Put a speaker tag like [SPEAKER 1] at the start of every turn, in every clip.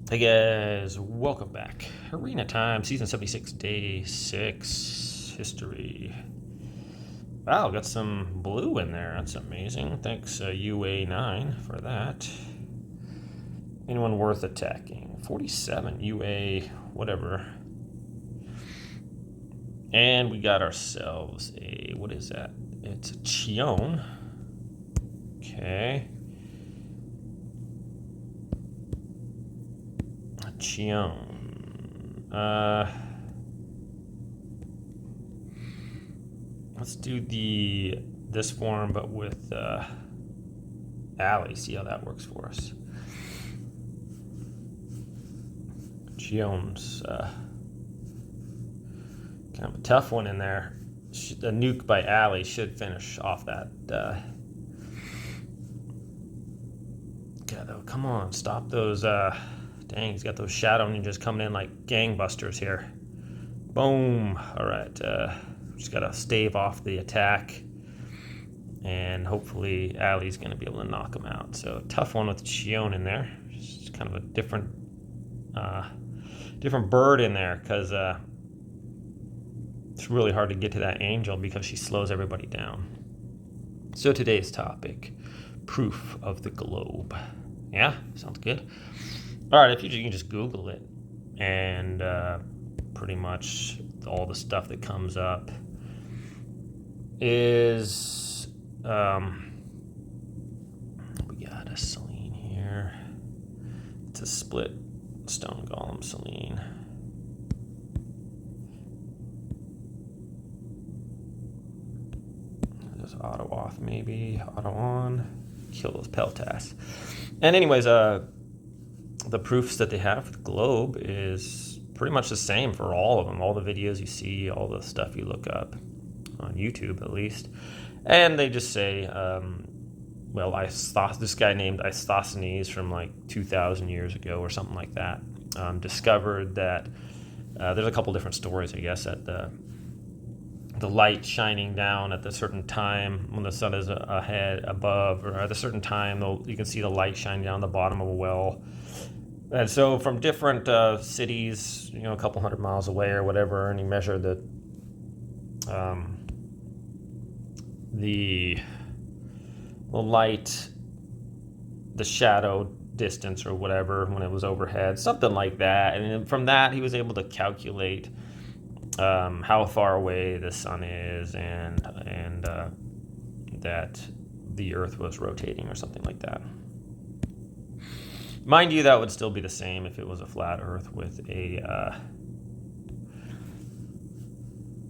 [SPEAKER 1] Hey guys, welcome back. Arena Time, Season 76, Day 6, History. Wow, got some blue in there. That's amazing. Thanks, UA9, for that. Anyone worth attacking? 47, UA, whatever. And we got ourselves a, what is that? It's a Chion. Okay. Chion. Let's do this form, but with alley. See how that works for us. Chion's kind of a tough one in there. The nuke by alley should finish off that. Come on, stop those. Dang, he's got those shadow ninjas coming in like gangbusters here. Boom. All right. Just got to stave off the attack. And hopefully Ali's going to be able to knock him out. So tough one with Chion in there. Just kind of a different bird in there because it's really hard to get to that angel because she slows everybody down. So today's topic, proof of the globe. Yeah, sounds good. All right, if you can just Google it, and pretty much all the stuff that comes up is we got a Selene here. It's a split stone golem Selene. There's auto off, maybe auto on. Kill those peltas. And anyways, the proofs that they have for the globe is pretty much the same for all of them. All the videos you see, all the stuff you look up on YouTube, at least. And they just say, this guy named Eratosthenes from like 2,000 years ago or something like that, discovered that there's a couple different stories, I guess, that the light shining down at a certain time when the sun is above, or at a certain time, you can see the light shining down the bottom of a well. And so from different cities, a couple hundred miles away or whatever, and you measure the light, the shadow distance or whatever when it was overhead, something like that. And from that, he was able to calculate how far away the sun is and that the Earth was rotating or something like that. Mind you, that would still be the same if it was a flat Earth with a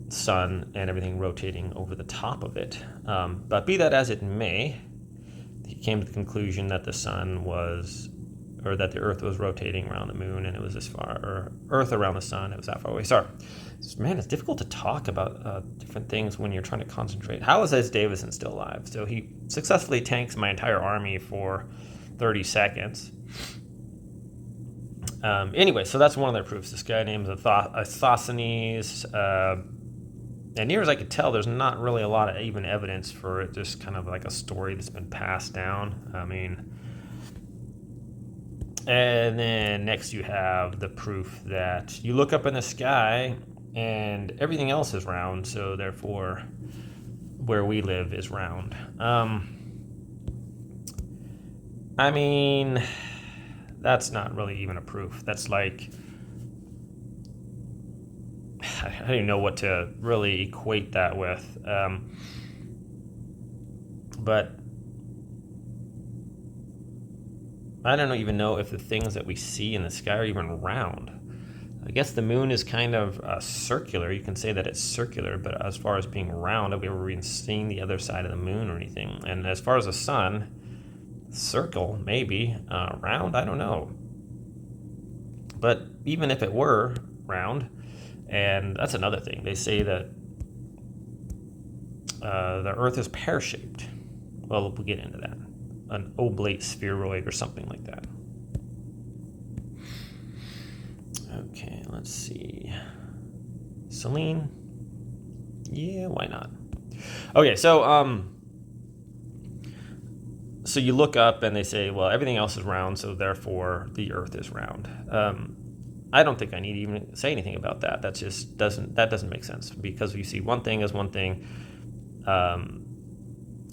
[SPEAKER 1] sun and everything rotating over the top of it. But be that as it may, he came to the conclusion that the Earth was rotating around the moon, and it was this far, or Earth around the sun, it was that far away. Sorry. Man, it's difficult to talk about different things when you're trying to concentrate. How is S. Davison still alive? So he successfully tanks my entire army for 30 seconds. Anyway, so that's one of their proofs. This guy named Eratosthenes. And near as I could tell, there's not really a lot of even evidence for it, just kind of like a story that's been passed down. And then next you have the proof that you look up in the sky and everything else is round, so therefore where we live is round. That's not really even a proof. That's like, I don't even know what to really equate that with. But I don't even know if the things that we see in the sky are even round. I guess the moon is kind of circular. You can say that it's circular, but as far as being round, have we ever even seen the other side of the moon or anything? And as far as the sun, circle, maybe. Round, I don't know. But even if it were round, and that's another thing, they say that the Earth is pear-shaped. Well, we'll get into that. An oblate spheroid or something like that. Okay, let's see. Selene? Yeah, why not? Okay, so so you look up and they say, well, everything else is round, so therefore the Earth is round. I don't think I need to even say anything about that. That just doesn't make sense, because you see one thing as one thing,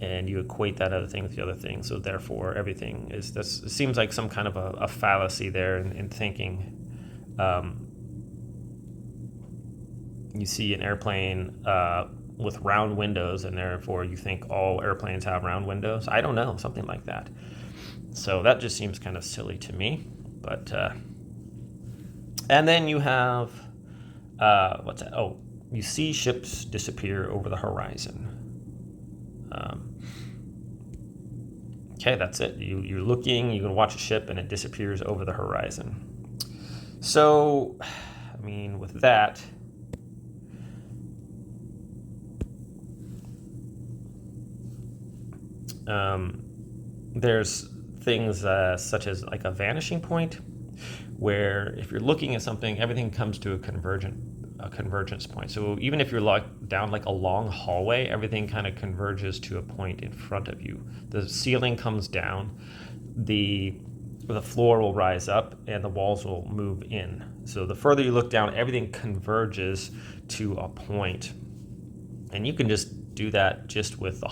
[SPEAKER 1] and you equate that other thing with the other thing. So therefore, everything is this. It seems like some kind of a fallacy there in thinking. You see an airplane with round windows, and therefore you think all airplanes have round windows. I don't know, something like that. So that just seems kind of silly to me. But and then you have what's that? Oh, you see ships disappear over the horizon. Okay, that's it. You're looking, you can watch a ship and it disappears over the horizon. So, I mean, with that, there's things such as like a vanishing point, where if you're looking at something, everything comes to a convergence point. So even if you're down like a long hallway, everything kind of converges to a point in front of you. The ceiling comes down, the floor will rise up, and the walls will move in. So the further you look down, everything converges to a point. And you can just do that just with a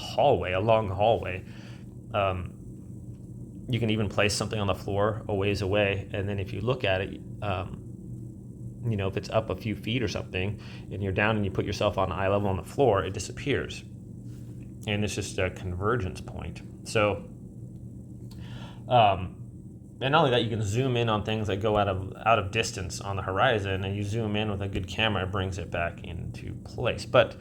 [SPEAKER 1] long hallway. You can even place something on the floor a ways away, and then if you look at it, if it's up a few feet or something, and you're down and you put yourself on eye level on the floor, it disappears. And it's just a convergence point. So, and not only that, you can zoom in on things that go out of distance on the horizon, and you zoom in with a good camera, it brings it back into place. But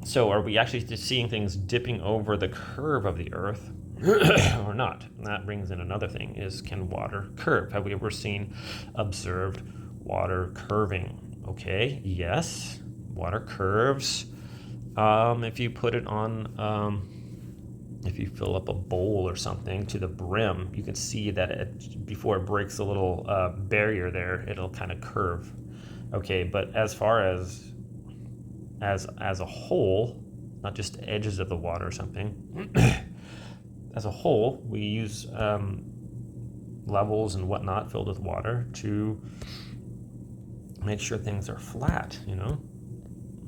[SPEAKER 1] so are we actually just seeing things dipping over the curve of the Earth or not? And that brings in another thing, is can water curve? Have we ever observed water curving? Okay, yes, water curves. If you put it on, if you fill up a bowl or something to the brim, you can see that before it breaks a little barrier there, it'll kind of curve. Okay, but as far as a whole, not just edges of the water or something, as a whole, we use levels and whatnot filled with water to make sure things are flat,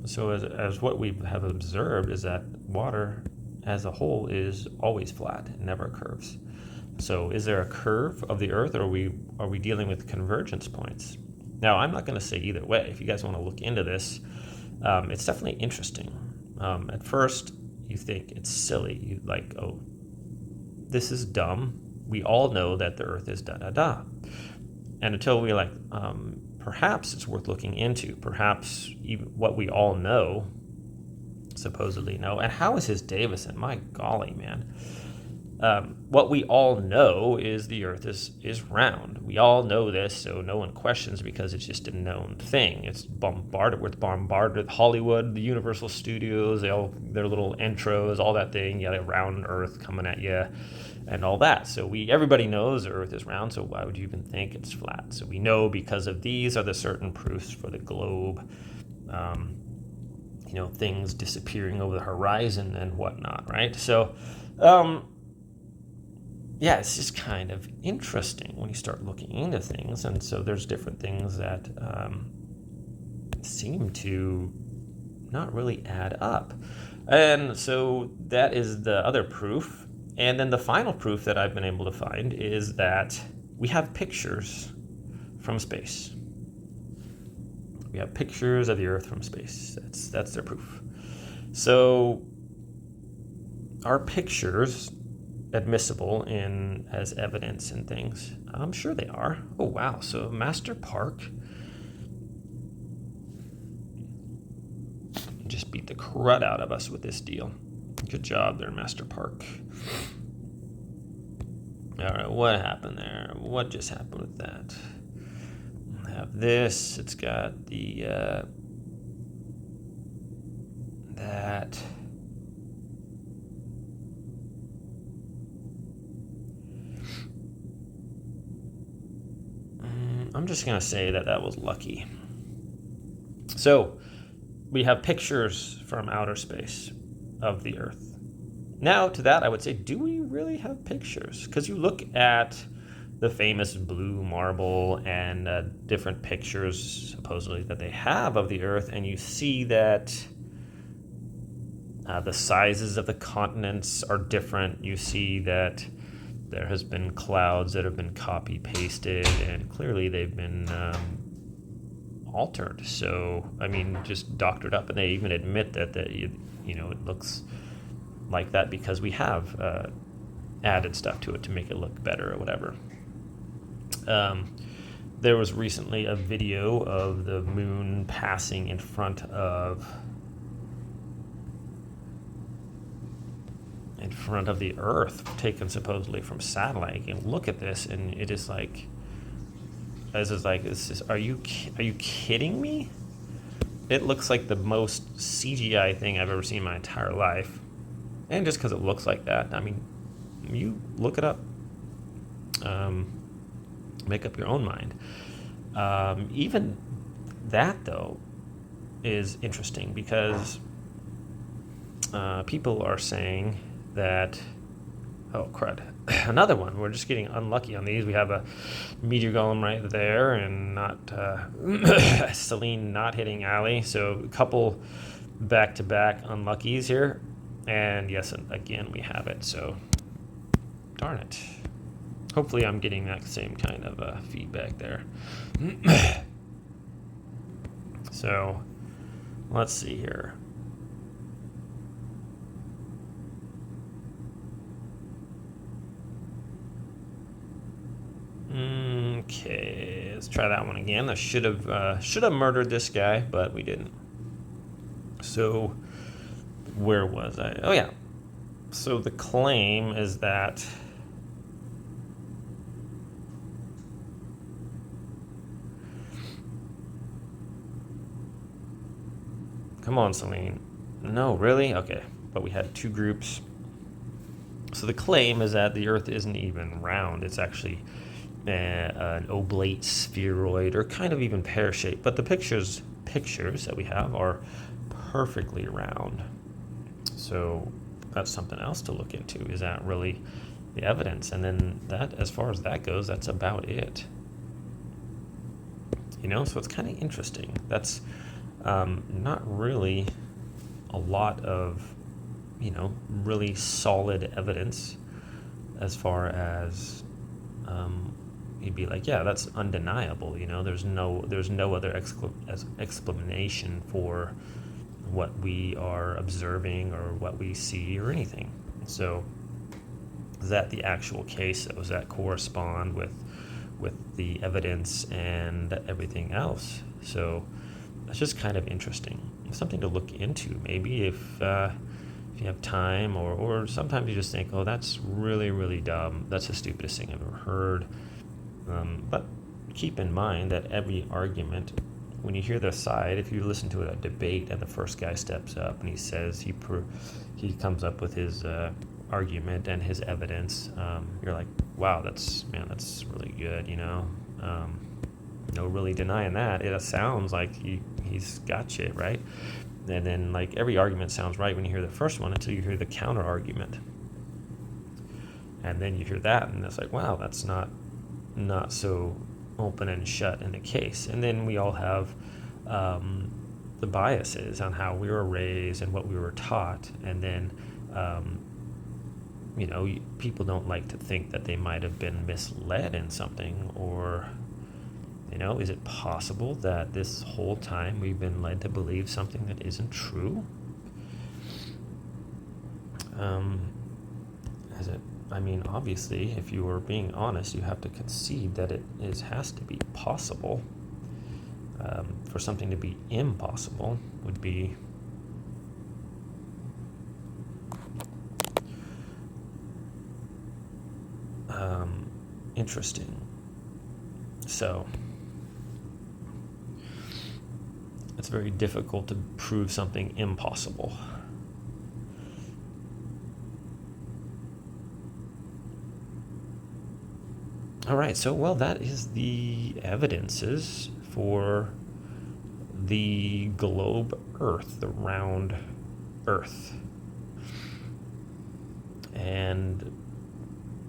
[SPEAKER 1] So as what we have observed is that water as a whole is always flat, it never curves. So is there a curve of the Earth, or are we dealing with convergence points? Now, I'm not going to say either way. If you guys want to look into this, it's definitely interesting. At first, you think it's silly. You like, oh, this is dumb. We all know that the Earth is da-da-da. And until we perhaps it's worth looking into. Perhaps even what we all know, supposedly know. And how is his Davison? My golly, man. What we all know is the Earth is round. We all know this, so no one questions, because it's just a known thing. It's bombarded with Hollywood, the Universal Studios, their little intros, all that thing. You got a round Earth coming at you, and all that. So everybody knows the Earth is round. So why would you even think it's flat? So we know because of these are the certain proofs for the globe. Things disappearing over the horizon and whatnot, right? So. Yeah, it's just kind of interesting when you start looking into things. And so there's different things that seem to not really add up. And so that is the other proof. And then the final proof that I've been able to find is that we have pictures from space. We have pictures of the Earth from space. That's their proof. So are pictures admissible as evidence in things? I'm sure they are. Oh wow, so Master Park just beat the crud out of us with this deal. Good job there, Master Park. Alright, what happened there? What just happened with that? I have this, it's got the that. I'm just going to say that was lucky. So we have pictures from outer space of the Earth. Now, to that, I would say, do we really have pictures? Because you look at the famous blue marble and different pictures, supposedly, that they have of the Earth, and you see that the sizes of the continents are different. You see that there has been clouds that have been copy-pasted, and clearly they've been altered. So, I mean, just doctored up, and they even admit that it looks like that because we have added stuff to it to make it look better or whatever. There was recently a video of the moon passing in front of the Earth, taken supposedly from satellite. You can look at this, and it is like, are you kidding me? It looks like the most CGI thing I've ever seen in my entire life. And just because it looks like that, I mean, you look it up. Make up your own mind. Even that, though, is interesting because people are saying that, oh, crud, another one. We're just getting unlucky on these. We have a meteor golem right there and not Celine not hitting Ali. So a couple back-to-back unluckies here. And yes, again, we have it. So darn it. Hopefully I'm getting that same kind of feedback there. So let's see here. Okay, let's try that one again. I should have murdered this guy, but we didn't. So where was I? Oh yeah. So the claim is that come on, Celine. No, really? Okay. But we had two groups. So the claim is that the Earth isn't even round. It's actually an oblate spheroid, or kind of even pear-shaped. But the pictures that we have are perfectly round. So that's something else to look into. Is that really the evidence? And then that, as far as that goes, that's about it. So it's kind of interesting. That's not really a lot of, really solid evidence as far as you'd be like, yeah, that's undeniable. There's no other explanation for what we are observing or what we see or anything. So is that the actual case? Does that correspond with the evidence and everything else? So it's just kind of interesting. It's something to look into, maybe if you have time, or sometimes you just think, oh, that's really, really dumb. That's the stupidest thing I've ever heard. But keep in mind that every argument, when you hear the side, if you listen to a debate and the first guy steps up and he says he comes up with his argument and his evidence, you're like, wow, that's really good, no really denying that. It sounds like he's got you, right? And then, like, every argument sounds right when you hear the first one until you hear the counter argument. And then you hear that, and it's like, wow, that's not so open and shut in the case. And then we all have the biases on how we were raised and what we were taught. And then, people don't like to think that they might have been misled in something, or is it possible that this whole time we've been led to believe something that isn't true? Obviously, if you were being honest, you have to concede that has to be possible. For something to be impossible would be interesting. So it's very difficult to prove something impossible. All right, so, well, that is the evidences for the globe Earth, the round Earth. and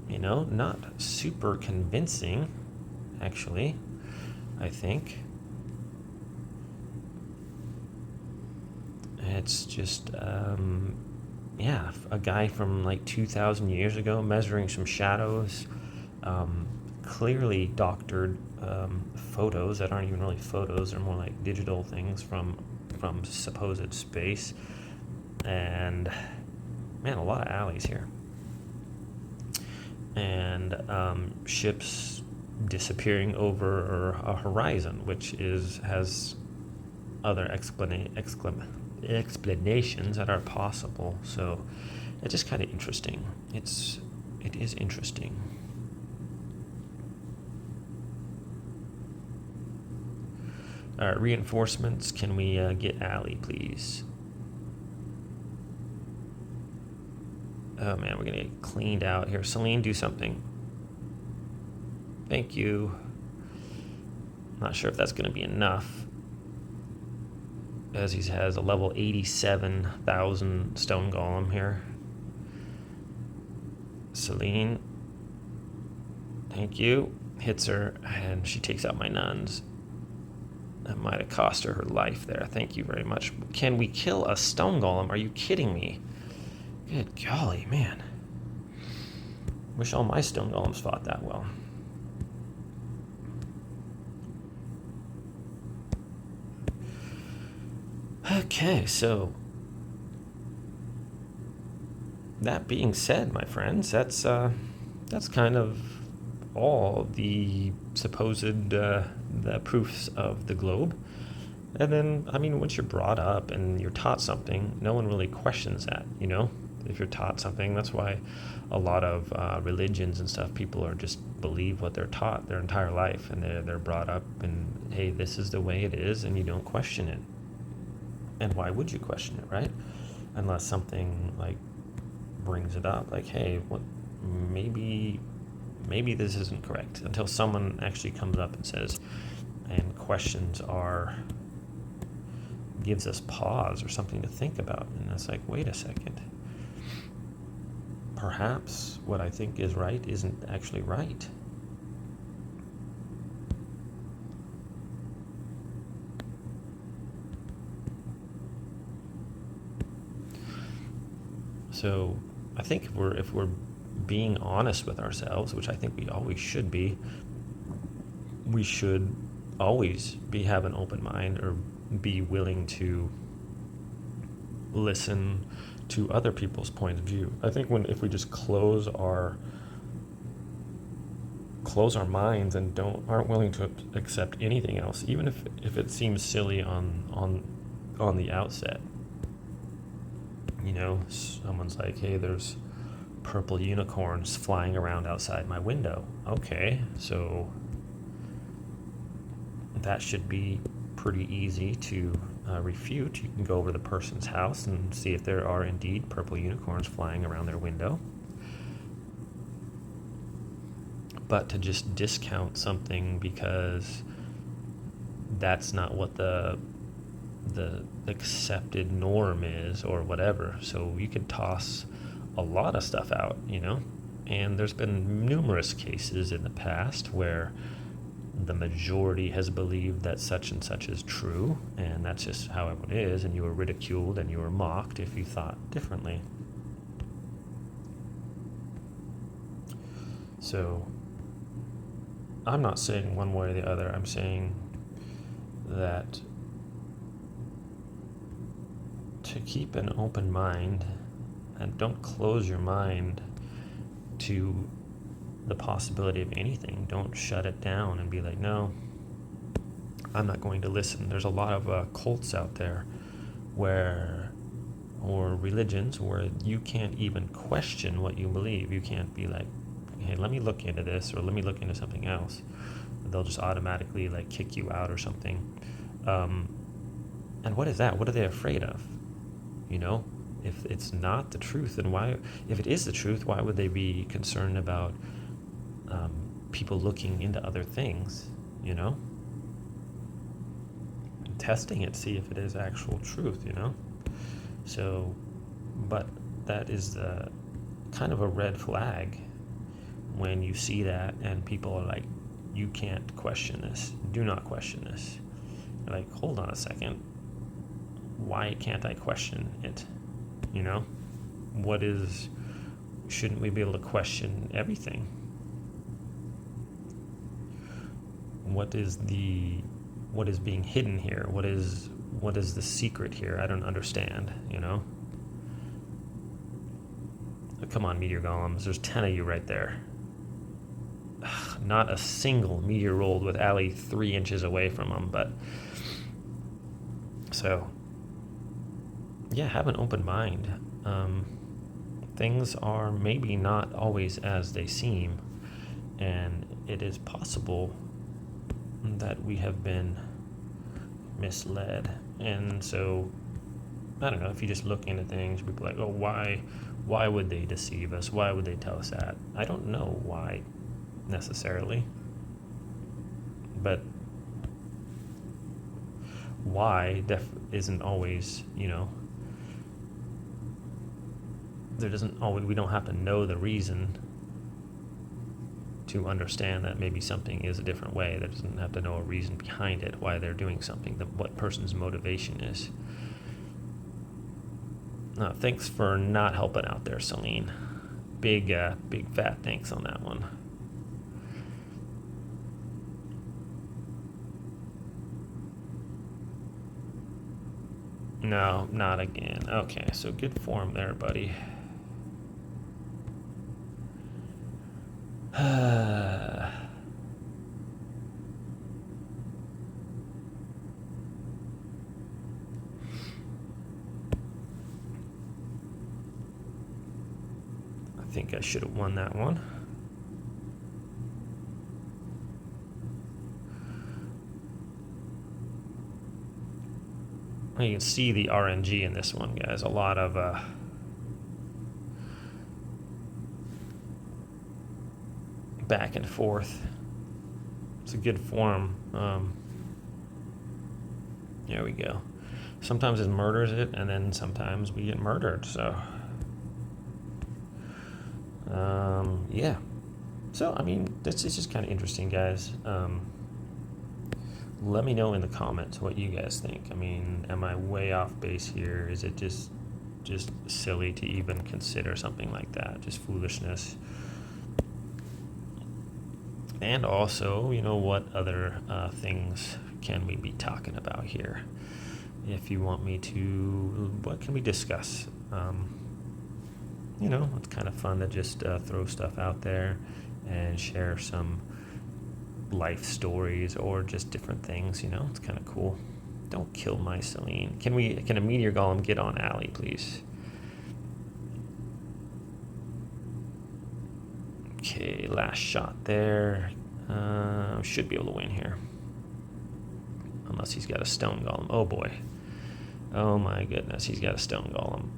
[SPEAKER 1] not super convincing, actually, I think. It's just, a guy from like 2,000 years ago measuring some shadows, clearly doctored photos that aren't even really photos, they're more like digital things from supposed space. And man, a lot of alleys here. And ships disappearing over a horizon, which has other explanations that are possible. So it's just kind of interesting. It is interesting. All right, reinforcements. Can we get alley, please? Oh man, we're gonna get cleaned out here. Celine, do something. Thank you. Not sure if that's gonna be enough, as he has a level 87,000 stone golem here. Celine, thank you. Hits her, and she takes out my nuns. That might have cost her life there. Thank you very much. Can we kill a stone golem? Are you kidding me? Good golly, man. Wish all my stone golems fought that well. Okay, so that being said, my friends, that's kind of all the supposed the proofs of the globe. And then, I mean, once you're brought up and you're taught something, no one really questions that, If you're taught something, that's why a lot of religions and stuff, people are just believe what they're taught their entire life, and they're brought up and, hey, this is the way it is, and you don't question it. And why would you question it, right? Unless something like brings it up, like, hey, what? Maybe this isn't correct. Until someone actually comes up and says, and questions gives us pause or something to think about, and it's like, wait a second. Perhaps what I think is right isn't actually right. So I think if we're being honest with ourselves, which I think we always should be, we should always have an open mind, or be willing to listen to other people's point of view. I think if we just close our minds and aren't willing to accept anything else, even if it seems silly on the outset. Someone's like, hey, there's purple unicorns flying around outside my window. Okay, so that should be pretty easy to refute. You can go over to the person's house and see if there are indeed purple unicorns flying around their window. But to just discount something because that's not what the accepted norm is, or whatever. So you could toss a lot of stuff out, and there's been numerous cases in the past where the majority has believed that such and such is true, and that's just how it is, and you were ridiculed and you were mocked if you thought differently. So I'm not saying one way or the other. I'm saying that to keep an open mind, and don't close your mind to the possibility of anything. Don't shut it down and be like, no, I'm not going to listen. There's a lot of cults out there or religions where you can't even question what you believe. You can't be like, hey, let me look into this, or let me look into something else. They'll just automatically like kick you out or something. And what is that? What are they afraid of? If it's not the truth, then why? If it is the truth, why would they be concerned about people looking into other things? And testing it, see if it is actual truth. So, but that is kind of a red flag when you see that and people are like, you can't question this. Do not question this. You're like, hold on a second. Why can't I question it? You know? Shouldn't we be able to question everything? What is being hidden here? What is the secret here? I don't understand, you know? Come on, meteor golems. There's 10 of you right there. Not a single meteor rolled with Ali 3 inches away from them, but so yeah, have an open mind. Things are maybe not always as they seem, and it is possible that we have been misled. And so, I don't know, if you just look into things, people are like, oh, why would they deceive us? Why would they tell us that? I don't know why necessarily, but why isn't always, you know, we don't have to know the reason to understand that maybe something is a different way. That doesn't have to know a reason behind it, why they're doing something, what person's motivation is. Thanks for not helping out there, Celine. Big fat thanks on that one. No, not again. Okay, so good form there, buddy. I think I should have won that one. You can see the RNG in this one, guys. A lot of back and forth. It's a good form. There we go. Sometimes it murders it, and then sometimes we get murdered. So, yeah. So, I mean, it's just kind of interesting, guys. Let me know in the comments what you guys think. I mean, am I way off base here? Is it just silly to even consider something like that? Just foolishness. And also, you know, what other things can we be talking about here? If you want me to, what can we discuss? You know, it's kind of fun to just throw stuff out there and share some life stories or just different things, you know. It's kind of cool. Don't kill my Celine. Can a meteor golem get on Ali, please? Okay, last shot there. Should be able to win here, unless he's got a stone golem. Oh boy, oh my goodness, he's got a stone golem.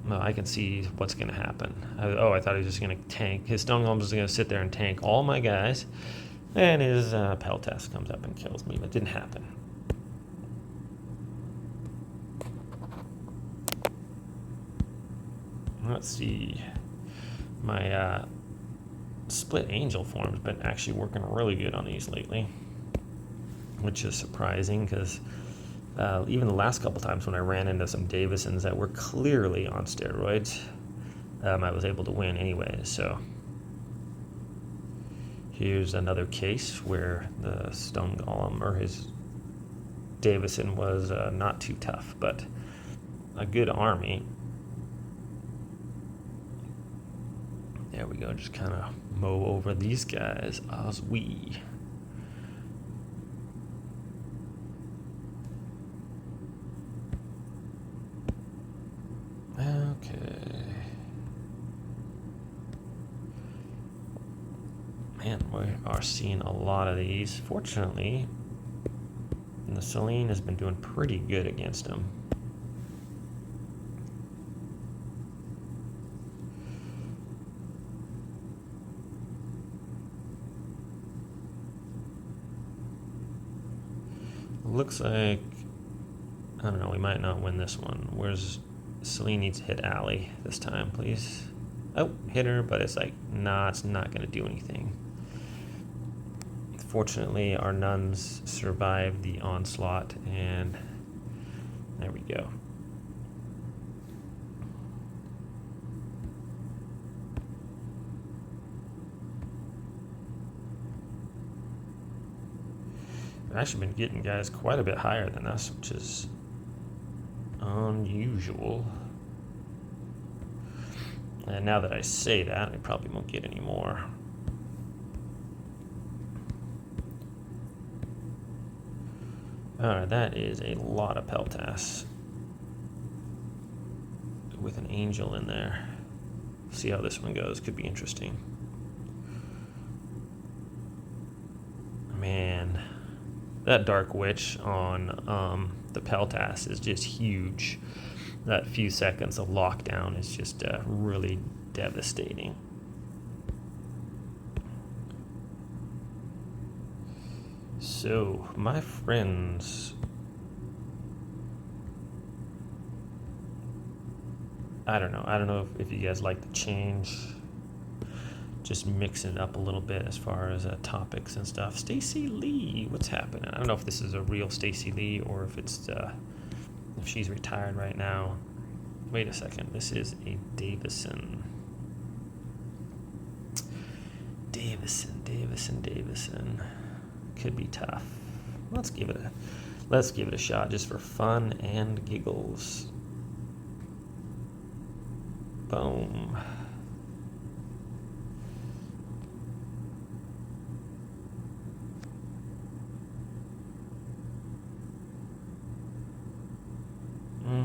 [SPEAKER 1] No, I can see what's going to happen. I thought he was just going to tank. His stone golem was going to sit there and tank all my guys, and his Peltest comes up and kills me. But it didn't happen. Let's see. My split angel form's been actually working really good on these lately, which is surprising because even the last couple times when I ran into some Davisons that were clearly on steroids, I was able to win anyway. So here's another case where the stone golem or his Davison was not too tough, but a good army. There we go, just kind of mow over these guys as we. Okay. Man, we are seeing a lot of these. Fortunately, the Celine has been doing pretty good against them. Looks like, I don't know, we might not win this one. Where's Celine needs to hit Allie this time, please. Oh, hit her, but it's like, nah, it's not going to do anything. Fortunately, our nuns survived the onslaught, and there we go. I've actually been getting guys quite a bit higher than us, which is unusual. And now that I say that, I probably won't get any more. Alright, that is a lot of peltas with an angel in there. See how this one goes. Could be interesting. Man, that Dark Witch on the peltas is just huge. That few seconds of lockdown is just really devastating. So, my friends, I don't know if you guys like the change. Just mixing it up a little bit as far as topics and stuff. Stacy Lee, what's happening? I don't know if this is a real Stacy Lee or if it's if she's retired right now. Wait a second, this is a Davison. Davison. Could be tough. Let's give it a shot just for fun and giggles. Boom.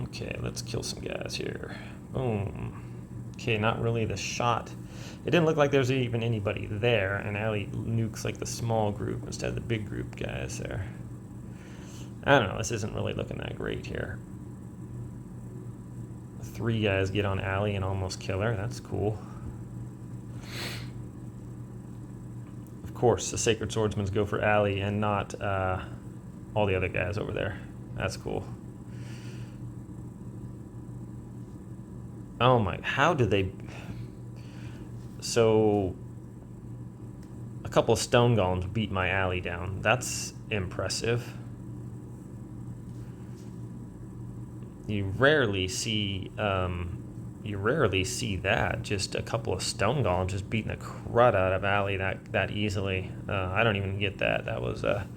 [SPEAKER 1] Okay, let's kill some guys here. Boom. Okay, not really the shot. It didn't look like there's even anybody there, and Allie nukes like the small group instead of the big group guys there. I don't know, this isn't really looking that great here. 3 guys get on Allie and almost kill her. That's cool. Of course, the Sacred Swordsmans go for Allie and not all the other guys over there. That's cool. Oh my, how did they... So, a couple of stone golems beat my Allie down. That's impressive. You rarely see that. Just a couple of stone golems just beating the crud out of Allie that easily. I don't even get that. That was a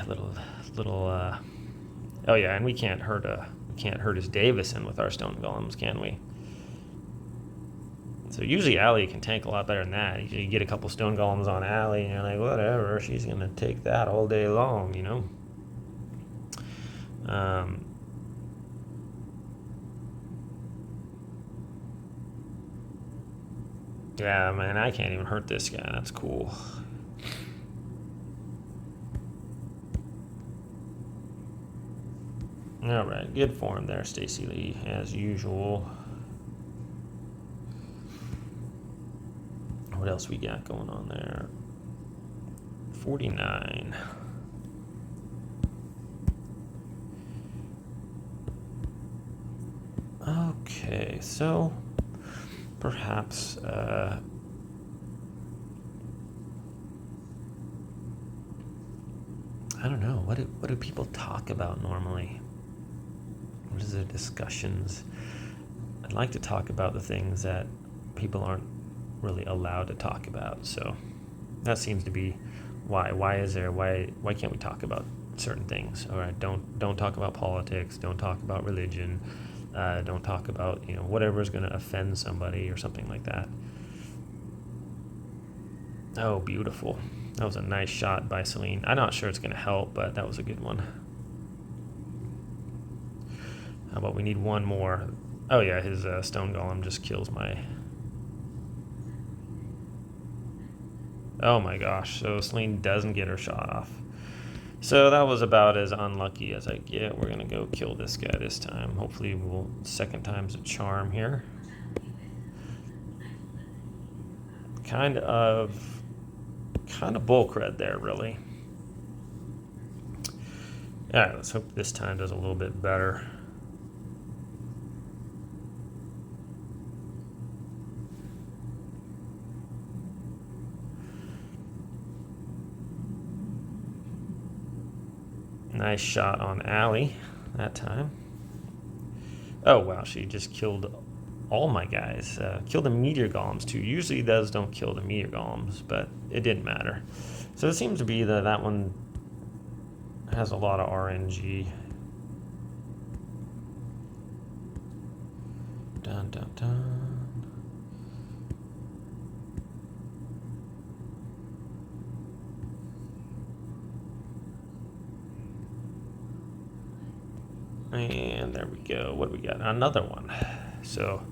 [SPEAKER 1] little. Oh yeah, and we can't hurt his Davison with our stone golems, can we? So usually Allie can tank a lot better than that. You get a couple stone golems on Allie, and you're like, whatever, she's gonna take that all day long, you know. Yeah, man, I can't even hurt this guy. That's cool. All right, good form there, Stacy Lee, as usual. What else we got going on there? 49. Okay, so perhaps I don't know. What do people talk about normally? What is their discussions? I'd like to talk about the things that people aren't really allowed to talk about. So that seems to be why. Why can't we talk about certain things? All right, don't talk about politics. Don't talk about religion. Don't talk about whatever is going to offend somebody or something like that. Oh, beautiful. That was a nice shot by Celine. I'm not sure it's going to help, but that was a good one. How about we need one more? Oh yeah, his stone golem just kills my... Oh my gosh, so Celine doesn't get her shot off. So that was about as unlucky as I get. We're going to go kill this guy this time. Hopefully second time's a charm here. Kind of bull cred there, really. Alright, let's hope this time does a little bit better. Nice shot on Allie that time. Oh wow, she just killed all my guys. Killed the meteor golems too. Usually those don't kill the meteor golems, but it didn't matter. So it seems to be that one has a lot of RNG. Dun dun dun. And there we go. What do we got? Another one. So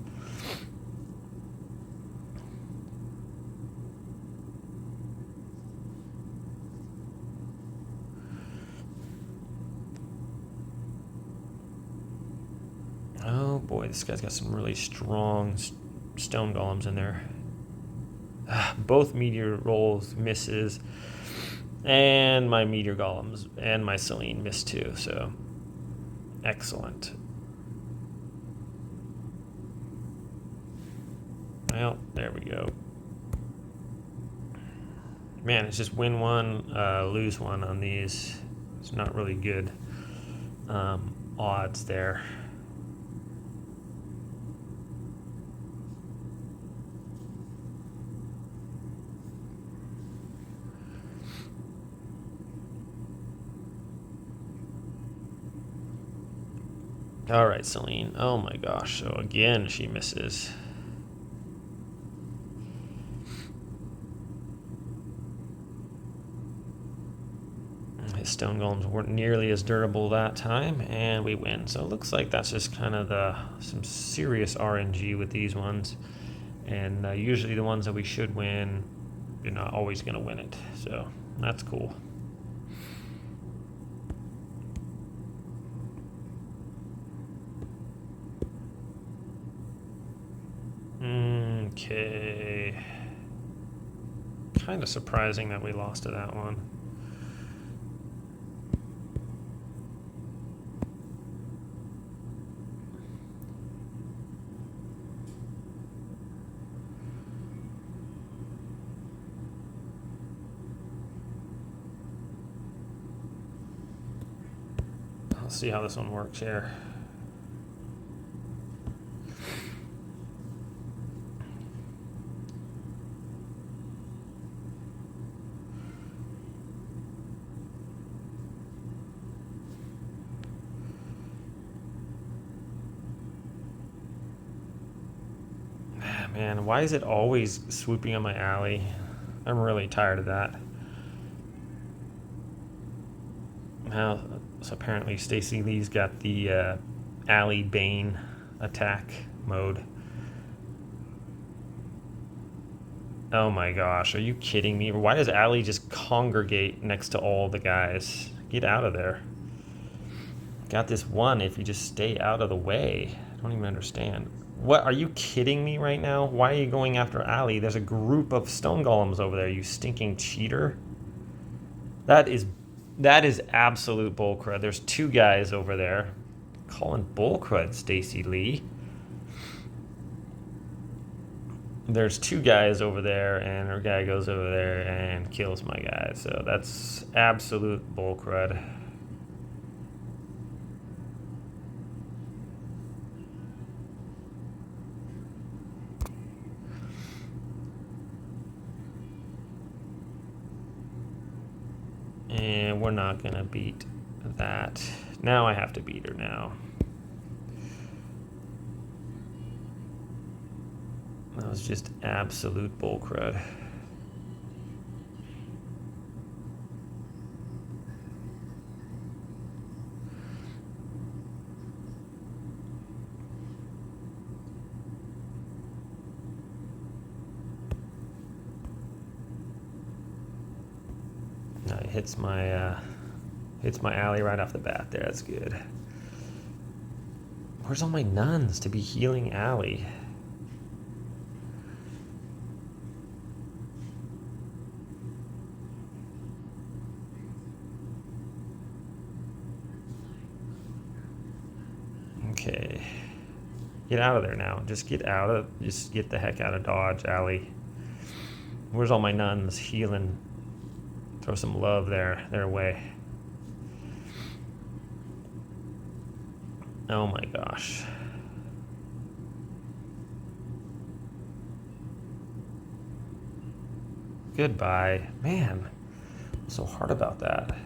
[SPEAKER 1] oh boy, this guy's got some really strong stone golems in there. Both meteor rolls misses, and my meteor golems and my Selene miss too. So excellent. Well, there we go. Man, it's just win one, lose one on these. It's not really good odds there. All right, Selene. Oh my gosh. So again, she misses. His stone golems weren't nearly as durable that time, and we win. So it looks like that's just kind of some serious RNG with these ones. And usually the ones that we should win, you're not always going to win it. So that's cool. Okay. Kind of surprising that we lost to that one. Let's see how this one works here. Man, why is it always swooping on my alley? I'm really tired of that. Now, so apparently Stacy Lee's got the alley Bane attack mode. Oh my gosh, are you kidding me? Why does Allie just congregate next to all the guys? Get out of there. Got this one if you just stay out of the way. I don't even understand. What, are you kidding me right now? Why are you going after Allie? There's a group of stone golems over there, you stinking cheater. That is absolute bullcrud. There's two guys over there. Calling bullcrud, Stacy Lee. There's two guys over there, and our guy goes over there and kills my guy. So that's absolute bullcrud. And we're not gonna beat that. Now I have to beat her now. That was just absolute bullcrud. No, it hits my alley right off the bat there. That's good. Where's all my nuns to be healing Allie? Okay. Get out of there now. Just get the heck out of Dodge, Allie. Where's all my nuns healing? Throw some love their way. Oh my gosh. Goodbye. Man, I'm so hard about that.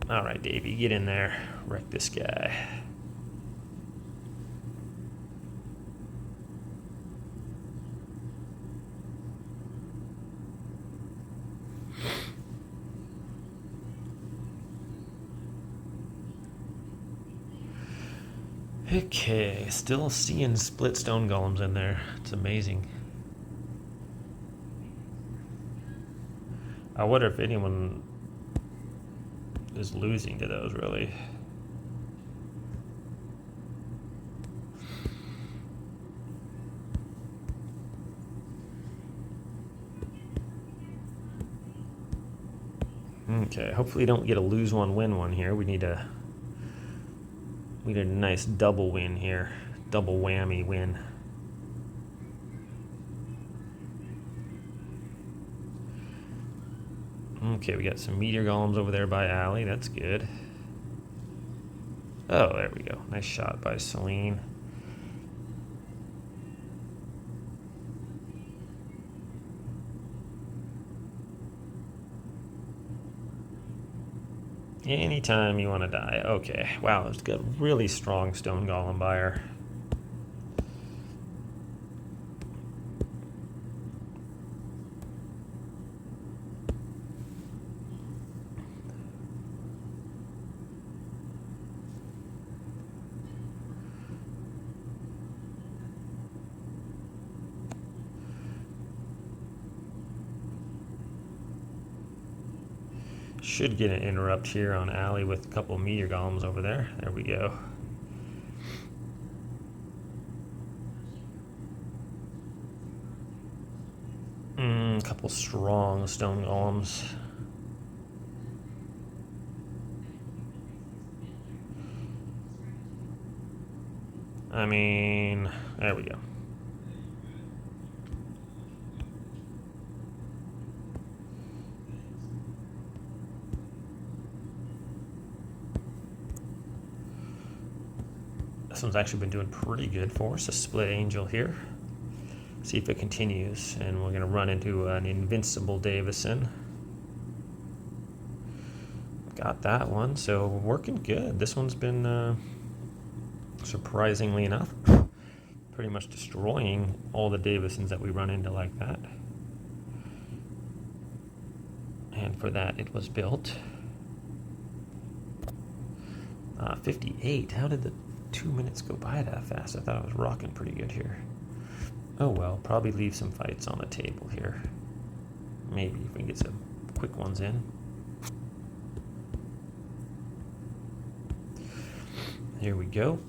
[SPEAKER 1] All right, Davey, get in there. Wreck this guy. Okay, still seeing split stone golems in there. It's amazing. I wonder if anyone is losing to those, really. Okay, hopefully don't get a lose one, win one here. We need a nice double win here. Double whammy win. Okay, we got some meteor golems over there by Alley. That's good. Oh, there we go. Nice shot by Celine. Anytime you want to die. Okay. Wow, it's got a really strong stone golem buyer. Should get an interrupt here on Alley with a couple of meteor golems over there. There we go. A couple strong stone golems. I mean, there we go. This one's actually been doing pretty good for us. A split angel here. See if it continues. And we're going to run into an invincible Davison. Got that one. So working good. This one's been, surprisingly enough, pretty much destroying all the Davisons that we run into like that. And for that, it was built. 58. How did the 2 minutes go by that fast? I thought I was rocking pretty good here. Oh well, probably leave some fights on the table here. Maybe if we can get some quick ones in. Here we go.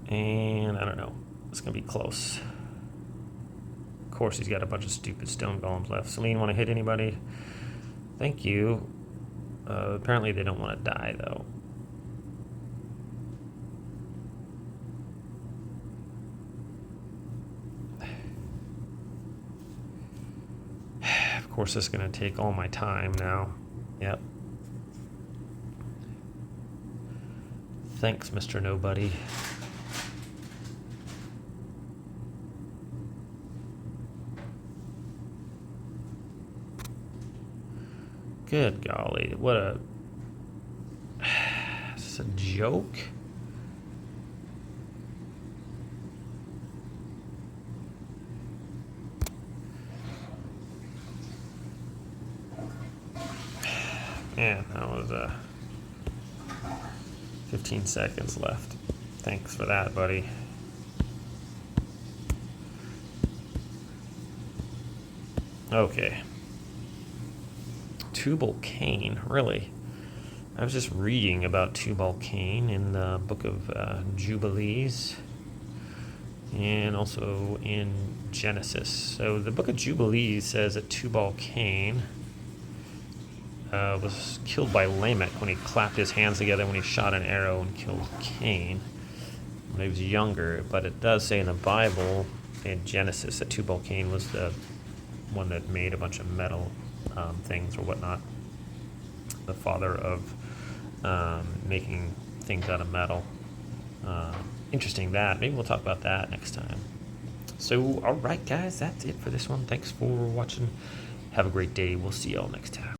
[SPEAKER 1] And I don't know. It's going to be close. Of course, he's got a bunch of stupid stone golems left. Celine, want to hit anybody? Thank you. Apparently they don't want to die, though. Of course, this is going to take all my time now. Yep. Thanks, Mr. Nobody. Good golly, what a... Is this a joke? Man, that was 15 seconds left. Thanks for that, buddy. Okay. Tubal cain, really? I was just reading about Tubal cain in the book of Jubilees and also in Genesis. So the book of Jubilees says that Tubal cain was killed by Lamech when he clapped his hands together when he shot an arrow and killed Cain when he was younger. But it does say in the Bible, in Genesis, that Tubal cain was the one that made a bunch of metal things or whatnot. The father of making things out of metal. Interesting that. Maybe we'll talk about that next time. So, all right, guys, that's it for this one. Thanks for watching. Have a great day. We'll see y'all next time.